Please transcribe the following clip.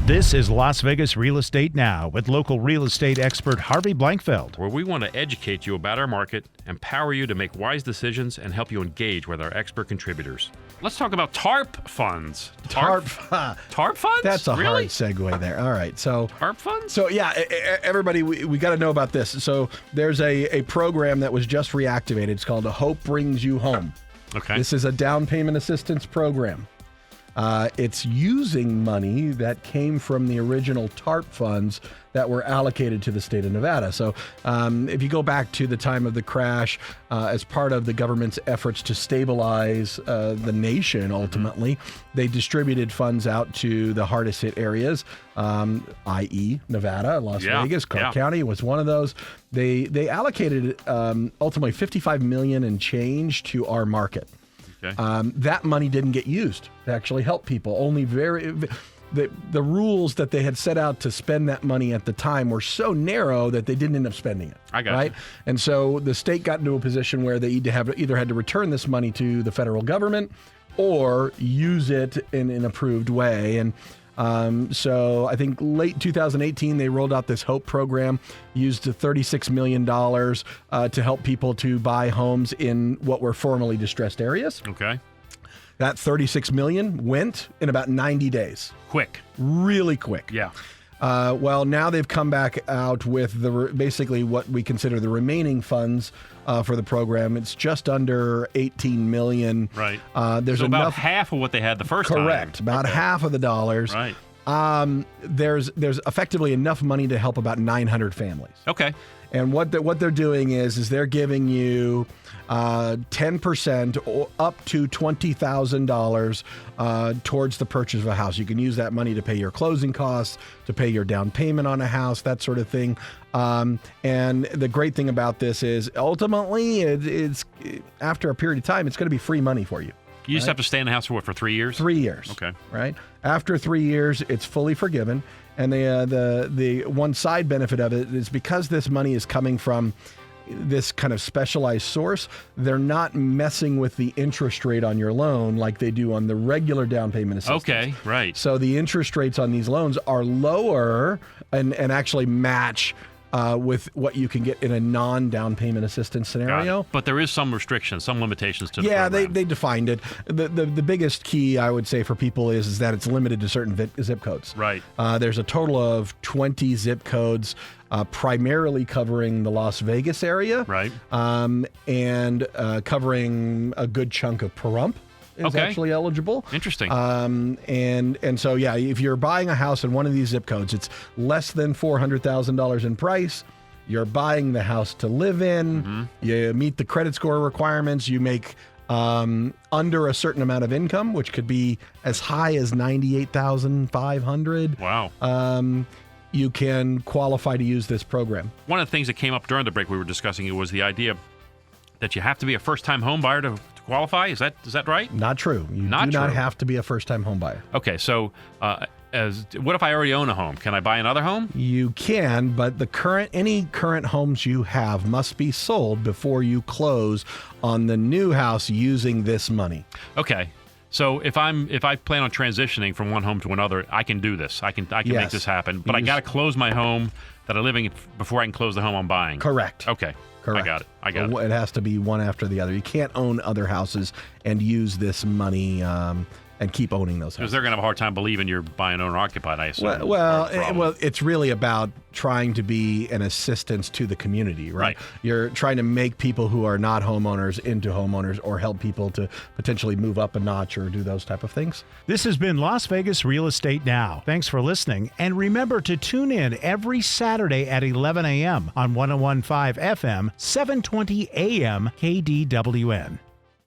This is Las Vegas Real Estate Now with local real estate expert Harvey Blankfeld. Where we want to educate you about our market, empower you to make wise decisions, and help you engage with our expert contributors. Let's talk about TARP funds. TARP funds? That's a really? hard segue there. All right. So TARP funds? So yeah, everybody, we got to know about this. So there's a program that was just reactivated. It's called Hope Brings You Home. Okay. This is a down payment assistance program. It's using money that came from the original TARP funds that were allocated to the state of Nevada. So if you go back to the time of the crash, as part of the government's efforts to stabilize the nation, ultimately, they distributed funds out to the hardest hit areas, i.e. Nevada, Las Vegas, Clark County was one of those. They allocated ultimately $55 million and change to our market. Okay. That money didn't get used to actually help people. Only the rules that they had set out to spend that money at the time were so narrow that they didn't end up spending it. I got right? you. And so the state got into a position where they either had to return this money to the federal government or use it in an approved way. And so I think late 2018, they rolled out this HOPE program, used $36 million to help people to buy homes in what were formerly distressed areas. Okay. That $36 million went in about 90 days. Quick. Really quick. Yeah. Well, now they've come back out with basically what we consider the remaining funds for the program. It's just under $18 million. Right. There's so about enough, half of what they had the first time. Correct. About half of the dollars. Right. There's effectively enough money to help about 900 families. Okay. And what they're doing is they're giving you 10% or up to $20,000 towards the purchase of a house. You can use that money to pay your closing costs, to pay your down payment on a house, that sort of thing. And the great thing about this is ultimately it's after a period of time, it's going to be free money for you. You just have to stay in the house for 3 years? 3 years. Okay. Right? After 3 years, it's fully forgiven. And the one side benefit of it is because this money is coming from this kind of specialized source, they're not messing with the interest rate on your loan like they do on the regular down payment assistance. Okay, right. So the interest rates on these loans are lower and actually match with what you can get in a non-down payment assistance scenario. But there is some restrictions, some limitations to the program. program. They defined it. The biggest key, I would say, for people is that it's limited to certain zip codes. Right. There's a total of 20 zip codes, primarily covering the Las Vegas area. Right. And covering a good chunk of Pahrump. Is actually eligible. Interesting. And so, yeah, if you're buying a house in one of these zip codes, it's less than $400,000 in price. You're buying the house to live in. Mm-hmm. You meet the credit score requirements. You make under a certain amount of income, which could be as high as $98,500. Wow. You can qualify to use this program. One of the things that came up during the break we were discussing was the idea that you have to be a first-time home buyer to qualify. Is that right? Not true. You do not have to be a first-time home buyer. Okay, so what if I already own a home? Can I buy another home? You can, but any current homes you have must be sold before you close on the new house using this money. Okay. So if I plan on transitioning from one home to another, I can do this. I can make this happen. But I got to close my home that I'm living in before I can close the home I'm buying. Correct. Okay. Correct. I got it. It has to be one after the other. You can't own other houses and use this money and keep owning those houses. Because they're going to have a hard time believing you're buying owner-occupied, I assume. Well, it's really about trying to be an assistance to the community, right? You're trying to make people who are not homeowners into homeowners or help people to potentially move up a notch or do those type of things. This has been Las Vegas Real Estate Now. Thanks for listening. And remember to tune in every Saturday at 11 a.m. on 101.5 FM, 720 AM KDWN.